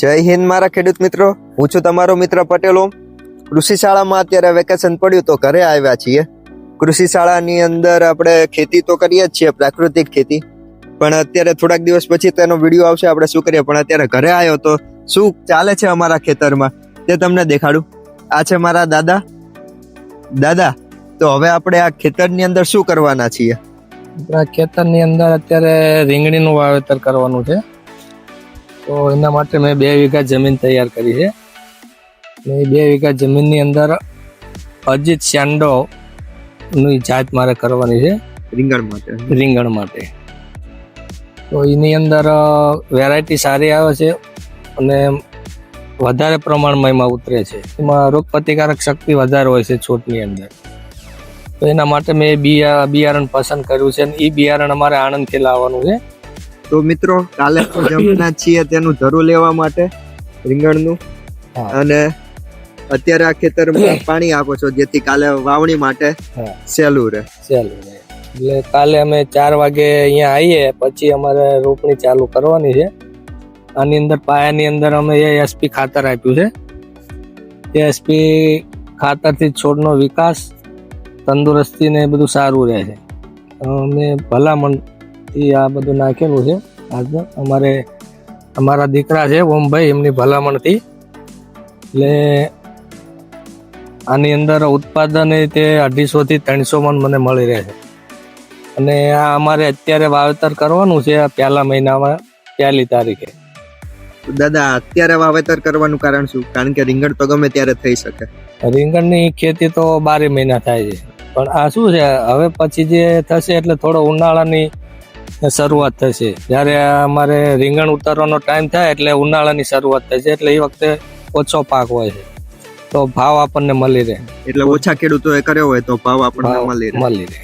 જય હિન્દ મારા ખેડૂત મિત્રો, હું છું તમારો મિત્ર પટેલ ઓમ. કૃષિ શાળામાં અત્યારે વેકેશન પડ્યું તો ઘરે આવ્યા છીએ. કૃષિ શાળાની અંદર આપણે ખેતી તો કરીએ જ છીએ, પ્રાકૃતિક ખેતી, પણ અત્યારે થોડાક દિવસ પછી તેનો વિડીયો આવશે આપણે શું કરીએ. પણ અત્યારે ઘરે આવ્યો તો શું ચાલે છે અમારા ખેતરમાં તે તમને દેખાડું. આ છે મારા દાદા. દાદા, તો હવે આપણે આ ખેતરની અંદર શું કરવાના છીએ? આપણા ખેતરની અંદર અત્યારે રીંગણીનું વાવેતર કરવાનું છે. તો એના માટે મેં 2 વીઘા જમીન તૈયાર કરી છે. એ 2 વીઘા જમીનની અંદર અજીત શાંડો ની જાત મારે કરવાની છે રીંગણ માટે. તો એની અંદર વેરાયટી સારી આવે છે અને વધારે પ્રમાણમાં એમાં ઉતરે છે. એમાં રોગ પ્રતિકારક શક્તિ વધારે હોય છે છોડની અંદર. તો એના માટે મેં બિયારણ પસંદ કર્યું છે અને એ બિયારણ અમારે આણંદથી લાવવાનું છે. તો મિત્રો, કાલે જમવાના છીએ તેનું ધરું લેવા માટે રીંગણનું, અને અત્યારે આ ખેતરમાં પાણી આપો છો જેથી કાલે વાવણી માટે સહેલું રહે. એટલે કાલે અમે 4 વાગે અહીંયા આવીએ પછી અમારે રોપણી ચાલુ કરવાની છે. આની અંદર પાયાની અંદર અમે એએસપી ખાતર આપ્યું છે. એએસપી ખાતરથી છોડનો વિકાસ, તંદુરસ્તી ને બધું સારું રહે છે. અમે ભલામણથી આ બધું નાખેલું છે. આજનો અમારા દીકરા છે ઓમભાઈ, એમની ભલામણથી. એટલે આની અંદર ઉત્પાદન તે 250 થી 300 મણ મને મળી રહે છે. અને આ અમારે અત્યારે વાવેતર કરવાનું છે પહેલા મહિનામાં 1 તારીખે. દાદા, અત્યારે વાવેતર કરવાનું કારણ શું? કારણ કે રીંગણ તો ગમે ત્યારે થઈ શકે. રીંગણની ખેતી તો 12 મહિના થાય છે, પણ આ શું છે હવે પછી જે થશે એટલે થોડો ઉનાળાની શરૂઆત થશે. જ્યારે અમારે રીંગણ ઉતારવાનો ટાઈમ થાય એટલે ઉનાળાની શરૂઆત થશે, એટલે એ વખતે ઓછો પાક હોય છે તો ભાવ આપણને મળી રહે. એટલે ઓછા ખેડૂતોએ કર્યો હોય તો ભાવ આપણને મળી રહે.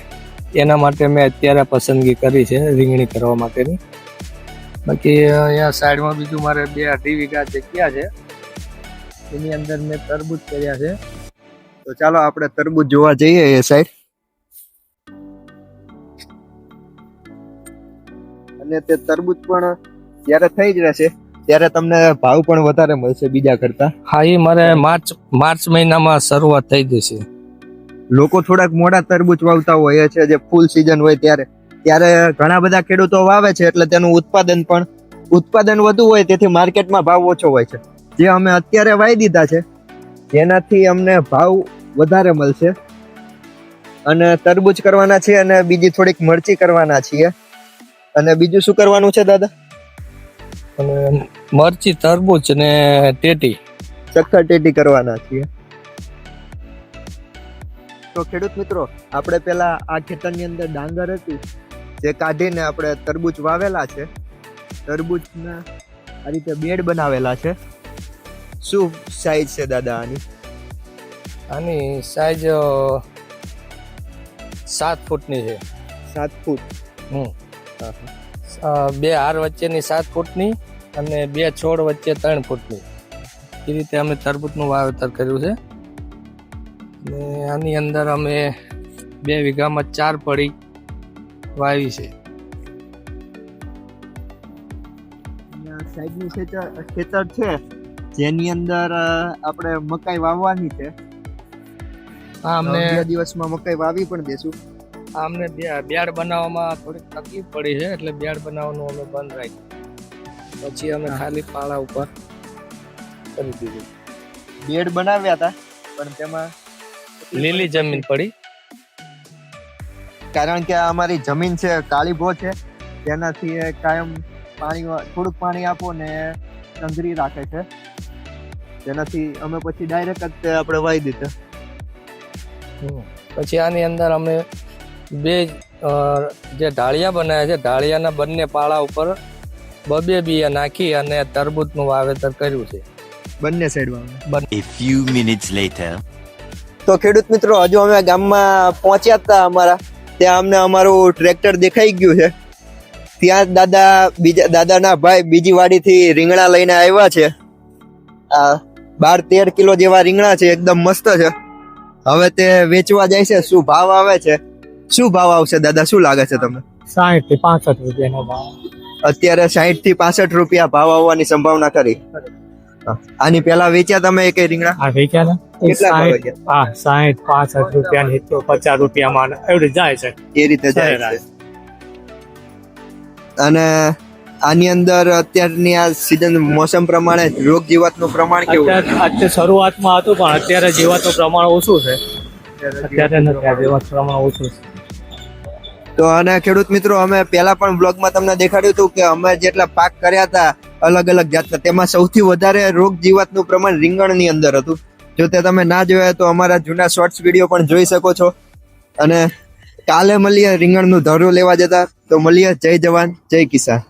એના માટે મેં અત્યારે પસંદગી કરી છે રીંગણી કરવા માટેની. બાકી અહીંયા સાઈડમાં બીજું મારે 2-2.5 વીઘા જગ્યા છે, એની અંદર મેં તરબૂચ કર્યા છે. તો ચાલો આપણે તરબૂચ જોવા જઈએ એ સાઈડ. અને તે તરબૂચ પણ જ્યારે થઈ જ રહેશે ત્યારે તમને ભાવ પણ વધારે મળશે બીજા કરતા. હા, એ મારે માર્ચ મહિનામાં શરૂઆત થઈ જશે. લોકો થોડાક મોડા તરબૂચ વાવતા હોય છે, જે ફૂલ સિઝન હોય ત્યારે ઘણા બધા ખેડૂતો વાવે છે, એટલે તેનું ઉત્પાદન વધુ હોય તેથી માર્કેટમાં ભાવ ઓછો હોય છે. જે અમે અત્યારે વાવી દીધા છે જેનાથી અમને ભાવ વધારે મળશે. અને તરબૂચ કરવાના છે અને બીજી થોડીક મરચી કરવાના છીએ. અને બીજું શું કરવાનું છે દાદા? અને મરચી, તરબૂચ ને ચક્કર ટેટી કરવાના છીએ. તો ખેડૂત મિત્રો, આપણે પેલા આ ખેતરની અંદર ડાંગર હતી જે કાઢીને આપણે તરબૂચ વાવેલા છે. તરબૂચના આ રીતે બેડ બનાવેલા છે. શું સાઈઝ છે દાદા આની? આની સાઈઝ 7 ફૂટની છે. 7 ફૂટ? 2 હાર વચ્ચેની 7 ફૂટની અને 2 છોડ વચ્ચે 3 ફૂટની. એ રીતે અમે તરબૂચનું વાવેતર કર્યું છે. ને આની અંદર અમે 2 વીઘામાં 4 પડી વાવી છે. સાઈડનું ખેતર છે જેની અંદર આપણે મકાઈ વાવવાની છે. હા, અમને 2 દિવસમાં મકાઈ વાવી પણ દેશું. અમને બેડ બનાવવામાં થોડીક તકલીફ પડી છે, એટલે બેડ બનાવવાનું અમે બંધ રાખ્યું. પછી અમે ખાલી પાળા ઉપર કરી દીધું. બેડ બનાવ્યા હતા પણ તેમાં લીલી જમીન પડી, કારણ કે અમારી જમીન છે કાળીભો છે, તેનાથી કાયમ થોડુંક પાણી આપો ને સંઘરી રાખે છે. તેનાથી અમે પછી ડાયરેક્ટ જ આપણે વાવી દીધા. પછી આની અંદર અમે 2 જે ઢાળિયા બનાવ્યા છે, ઢાળિયાના બંને પાળા ઉપર 2 બિયા નાખી અને તરબૂચનું વાવેતર કર્યું છે બંને સાઈડમાં. A few minutes later. તો ખેડૂત મિત્રો, હજુ અમે ગામમાં પહોંચ્યા હતા અમારા, ત્યાં અમને અમારું ટ્રેક્ટર દેખાઈ ગયું છે. ત્યાં દાદાના ભાઈ બીજી વાડીથી રીંગણા લઈને આવ્યા છે. આ 12-13 કિલો જેવા રીંગણા છે, એકદમ મસ્ત છે. હવે તે વેચવા જાય છે. શું ભાવ આવે છે? શું ભાવ આવશે દાદા, શું લાગે છે તમને? 60 થી 65 રૂપિયાનો ભાવ. અત્યારે 60 થી 65 રૂપિયા ભાવ આવવાની સંભાવના ખરી. હા. આની પહેલા વેચ્યા તમે એક રીંગણા આ વેચ્યા ને કેટલા ભાવે ગયા? 60 65 રૂપિયા ની તો 50 રૂપિયામાં એવડી જાય છે એ રીતે જાય છે. સરેરાશ. અને આની અંદર અત્યારની આ સીઝન મોસમ પ્રમાણે રોગ જીવાતનું પ્રમાણ કેવું અત્યારે શરૂઆતમાં હતું પણ અત્યારે જીવાતનું પ્રમાણ ઓછું છે. અત્યારે નથી આ જીવાત પ્રમાણ ઓછું છે. તો અને ખેડૂત મિત્રો અમે પહેલા પણ બ્લોગમાં તમને દેખાડ્યું હતું કે અમે જેટલા પાક કર્યા હતા અલગ અલગ જાતના તેમાં સૌથી વધારે રોગ જીવાતનું પ્રમાણ રીંગણની અંદર હતું. જો તે તમે ના જોયા તો અમારા જૂના શોર્ટ્સ વિડીયો પણ જોઈ શકો છો. અને કાલે મળીએ રીંગણનું ધરું લેવા જતા. તો મળીએ. જય જવાન જય કિસાન.